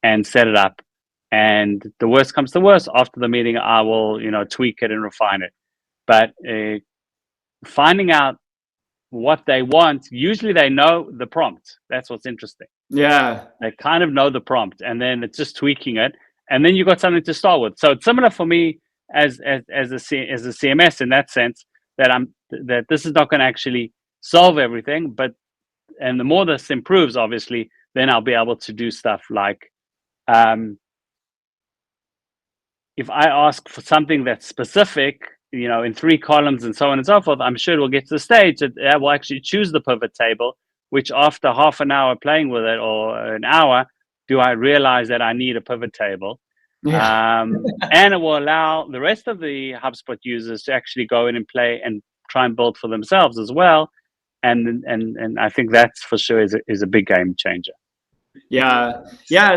and set it up. And the worst comes to worst, after the meeting, I will, tweak it and refine it. But finding out what they want, usually they know the prompt. That's what's interesting. Yeah. They kind of know the prompt, and then it's just tweaking it. And then you got something to start with. So it's similar for me as a CMS in that sense, that this is not going to actually solve everything, and the more this improves, obviously, then I'll be able to do stuff like, if I ask for something that's specific, in 3 columns and so on and so forth, I'm sure it will get to the stage that I will actually choose the pivot table, which after half an hour playing with it, or an hour, do I realize that I need a pivot table. Yeah. And it will allow the rest of the HubSpot users to actually go in and play and try and build for themselves as well. And I think that's for sure is a big game changer. Yeah.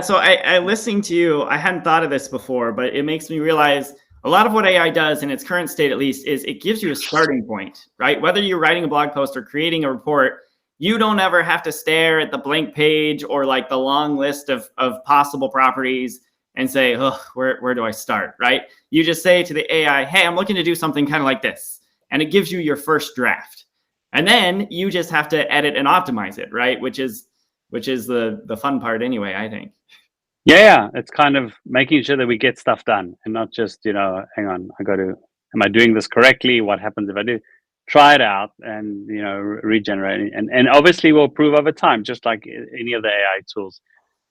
So I listening to you, I hadn't thought of this before, but it makes me realize a lot of what AI does in its current state, at least, is it gives you a starting point, right? Whether you're writing a blog post or creating a report, you don't ever have to stare at the blank page or like the long list of possible properties and say, oh, where do I start, right? You just say to the AI, hey, I'm looking to do something kind of like this. And it gives you your first draft. And then you just have to edit and optimize it, right? Which is the fun part anyway, I think. Yeah. It's kind of making sure that we get stuff done and not just, hang on, am I doing this correctly? What happens if I do? Try it out and, regenerate. And obviously we'll improve over time, just like any of the AI tools.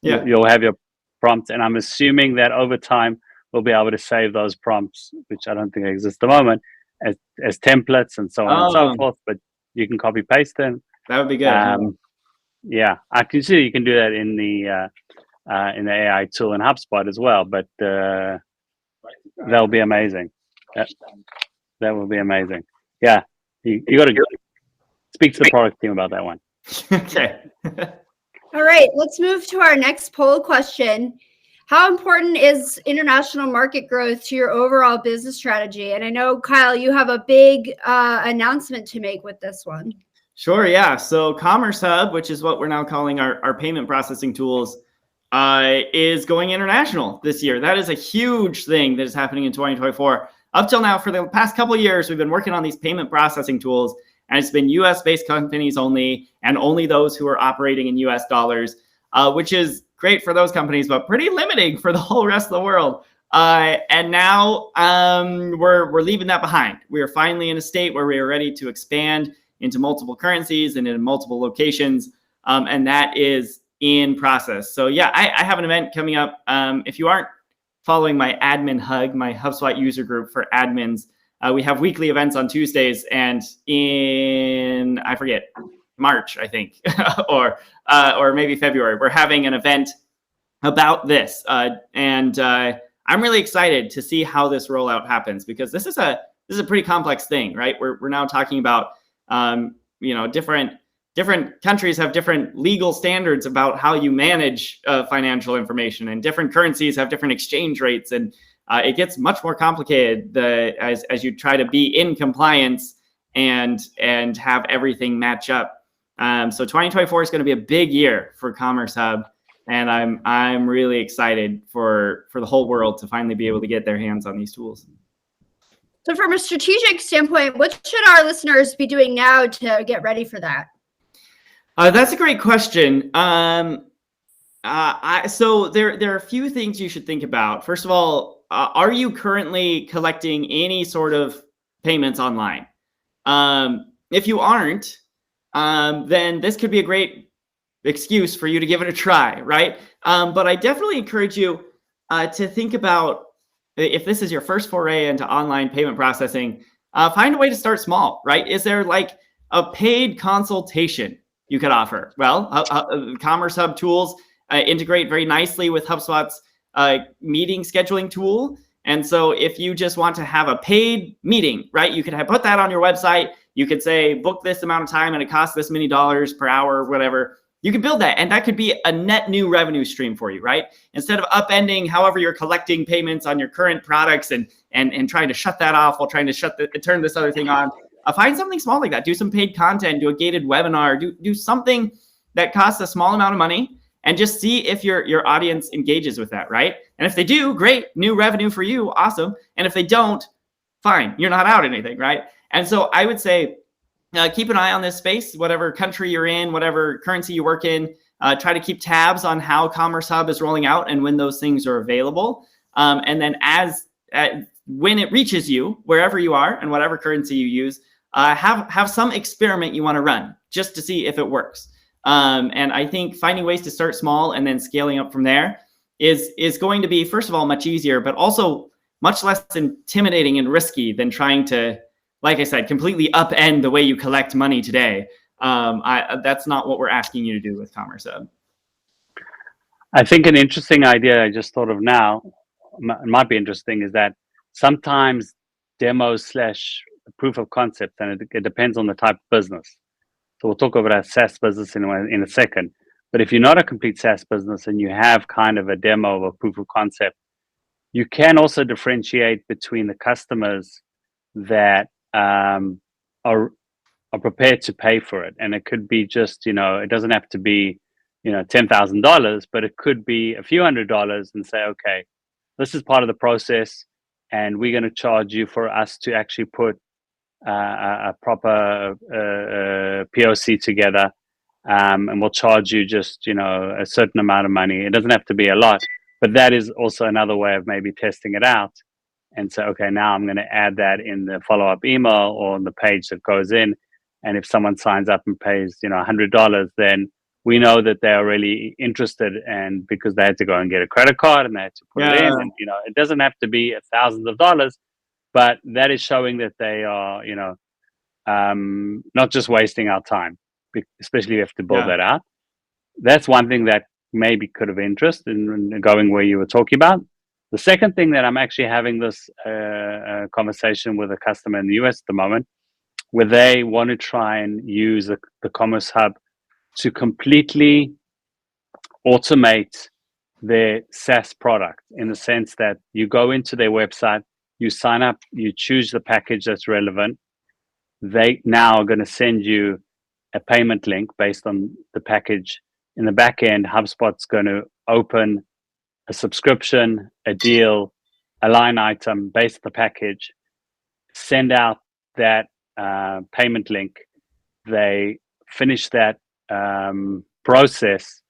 Yeah. You'll have your prompts, and I'm assuming that over time we'll be able to save those prompts, which I don't think exist at the moment, as templates and so on and so forth, but you can copy paste them. That would be good. Yeah, I can see you can do that in the in the AI tool in HubSpot as well. But that'll be amazing. That will be amazing. Yeah, you got to speak to the product team about that one. Okay. All right, let's move to our next poll question. How important is international market growth to your overall business strategy? And I know, Kyle, you have a big announcement to make with this one. Sure, yeah. So Commerce Hub, which is what we're now calling our payment processing tools, is going international this year. That is a huge thing that is happening in 2024. Up till now, for the past couple of years, we've been working on these payment processing tools, and it's been US-based companies only, and only those who are operating in US dollars, which is great for those companies, but pretty limiting for the whole rest of the world. And now we're leaving that behind. We are finally in a state where we are ready to expand into multiple currencies and in multiple locations, and that is in process. So yeah, I have an event coming up. If you aren't following my admin hug, my HubSpot user group for admins, we have weekly events on Tuesdays, and in, I forget, March, I think, or maybe February, we're having an event about this. And I'm really excited to see how this rollout happens, because this is a pretty complex thing, right? We're now talking about, different countries have different legal standards about how you manage financial information, and different currencies have different exchange rates, and it gets much more complicated as you try to be in compliance and have everything match up. So 2024 is going to be a big year for Commerce Hub, and I'm really excited for the whole world to finally be able to get their hands on these tools. So from a strategic standpoint, what should our listeners be doing now to get ready for that? That's a great question. So there are a few things you should think about. First of all, are you currently collecting any sort of payments online? If you aren't, then this could be a great excuse for you to give it a try, right? But I definitely encourage you to think about, if this is your first foray into online payment processing, find a way to start small, right? Is there like a paid consultation you could offer? Well, Commerce Hub tools integrate very nicely with HubSpot's meeting scheduling tool. And so if you just want to have a paid meeting, right, you could put that on your website. You could say, book this amount of time and it costs this many dollars per hour or whatever. You could build that, and that could be a net new revenue stream for you, right? Instead of upending however you're collecting payments on your current products and trying to shut that off while trying to turn this other thing on, find something small like that. Do some paid content, do a gated webinar, do something that costs a small amount of money, and just see if your audience engages with that, right? And if they do, great, new revenue for you, awesome. And if they don't, fine, you're not out anything, right? And so I would say, keep an eye on this space, whatever country you're in, whatever currency you work in. Try to keep tabs on how Commerce Hub is rolling out and when those things are available. And then when it reaches you, wherever you are and whatever currency you use, have some experiment you want to run just to see if it works. And I think finding ways to start small and then scaling up from there is going to be, first of all, much easier, but also much less intimidating and risky than trying to, like I said, completely upend the way you collect money today. That's not what we're asking you to do with Commerce Hub. I think an interesting idea I just thought of now, might be interesting, is that sometimes demos / proof of concept, and it depends on the type of business. So we'll talk about a SaaS business in a second. But if you're not a complete SaaS business and you have kind of a demo of a proof of concept, you can also differentiate between the customers that are prepared to pay for it. And it could be just, it doesn't have to be, $10,000, but it could be a few $100s, and say, okay, this is part of the process, and we're going to charge you for us to actually put a proper POC together, and we'll charge you just, a certain amount of money. It doesn't have to be a lot, but that is also another way of maybe testing it out. And so, okay, now I'm going to add that in the follow-up email or on the page that goes in. And if someone signs up and pays, $100, then we know that they are really interested, and because they had to go and get a credit card and they had to put it in, and it doesn't have to be thousands of dollars, but that is showing that they are, not just wasting our time, especially if you have to build that out. That's one thing that maybe could have interest in going where you were talking about. The second thing that I'm actually having this conversation with a customer in the US at the moment, where they want to try and use the Commerce Hub to completely automate their SaaS product, in the sense that you go into their website, you sign up, you choose the package that's relevant. They now are going to send you a payment link based on the package. In the back end, HubSpot's going to open a subscription, a deal, a line item based on the package, send out that payment link. They finish that process,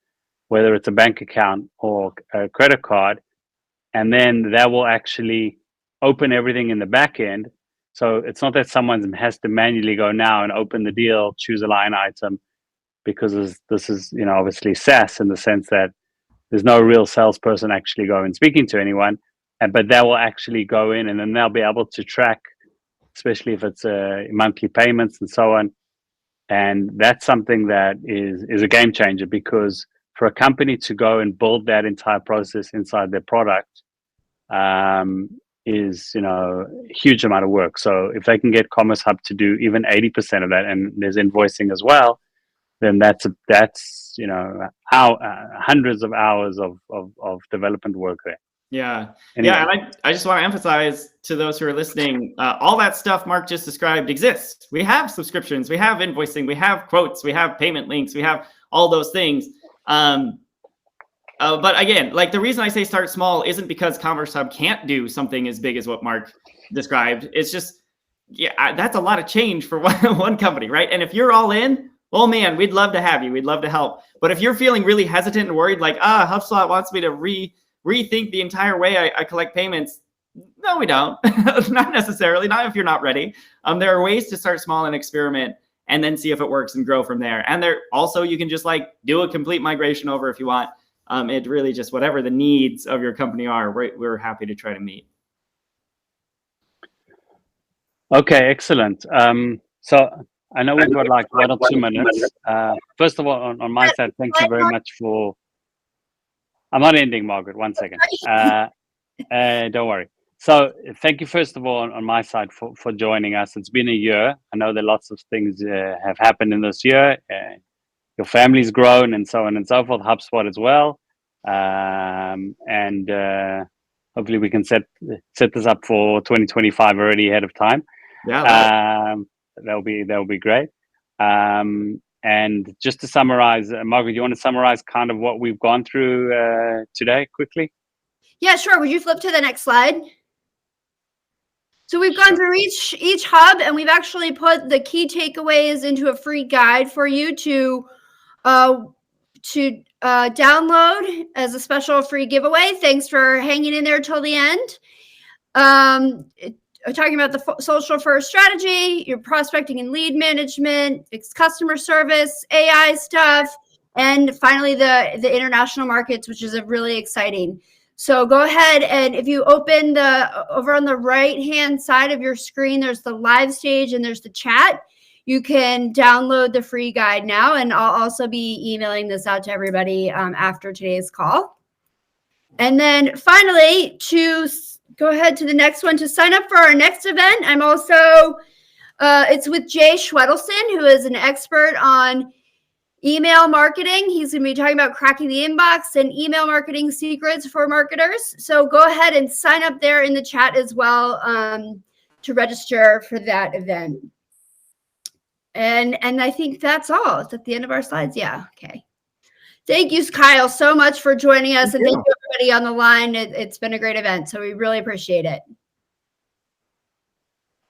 whether it's a bank account or a credit card, and then that will actually open everything in the back end. So it's not that someone has to manually go now and open the deal, choose a line item, because this is, obviously SaaS, in the sense that there's no real salesperson actually going speaking to anyone, but that will actually go in, and then they'll be able to track, especially if it's monthly payments and so on. And that's something that is a game changer, because for a company to go and build that entire process inside their product is, a huge amount of work. So if they can get Commerce Hub to do even 80% of that, and there's invoicing as well, then that's hundreds of hours of development work there. Yeah. Anyway. Yeah. And I just want to emphasize to those who are listening, all that stuff Mark just described exists. We have subscriptions, we have invoicing, we have quotes, we have payment links, we have all those things. But again, like, the reason I say start small isn't because Commerce Hub can't do something as big as what Mark described. It's just, that's a lot of change for one company, right? And if you're all in, well, man, we'd love to have you. We'd love to help. But if you're feeling really hesitant and worried, like, HubSpot wants me to rethink the entire way I collect payments. No, we don't. Not necessarily. Not if you're not ready. There are ways to start small and experiment, and then see if it works and grow from there. And there also, you can just do a complete migration over if you want. It really just, whatever the needs of your company are, we're happy to try to meet. Okay, excellent. So I know we've got 1 or 2 minutes. First of all, on my side, thank you very much for... I'm not ending, Margaret. 1 second. Don't worry. So thank you, first of all, on my side for joining us. It's been a year. I know that lots of things have happened in this year. Your family's grown and so on and so forth. HubSpot as well. And hopefully we can set this up for 2025 already ahead of time. Yeah. That'll be great. And just to summarize, Margaret, you want to summarize kind of what we've gone through today quickly? Yeah, sure. Would you flip to the next slide? So we've gone through each hub, and we've actually put the key takeaways into a free guide for you to download as a special free giveaway. Thanks for hanging in there till the end. Talking about the social first strategy, your prospecting and lead management, it's customer service, AI stuff, and finally the international markets, which is really exciting. So go ahead, and if you open over on the right hand side of your screen, there's the live stage and there's the chat. You can download the free guide now, and I'll also be emailing this out to everybody after today's call. And then finally, to go ahead to the next one, to sign up for our next event. I'm also, it's with Jay Schwedelson, who is an expert on email marketing. He's going to be talking about cracking the inbox and email marketing secrets for marketers. So go ahead and sign up there in the chat as well to register for that event. And I think that's all. It's at the end of our slides. Yeah. Okay. Thank you, Kyle, so much for joining us. And thank you, everybody on the line. It's been a great event. So we really appreciate it.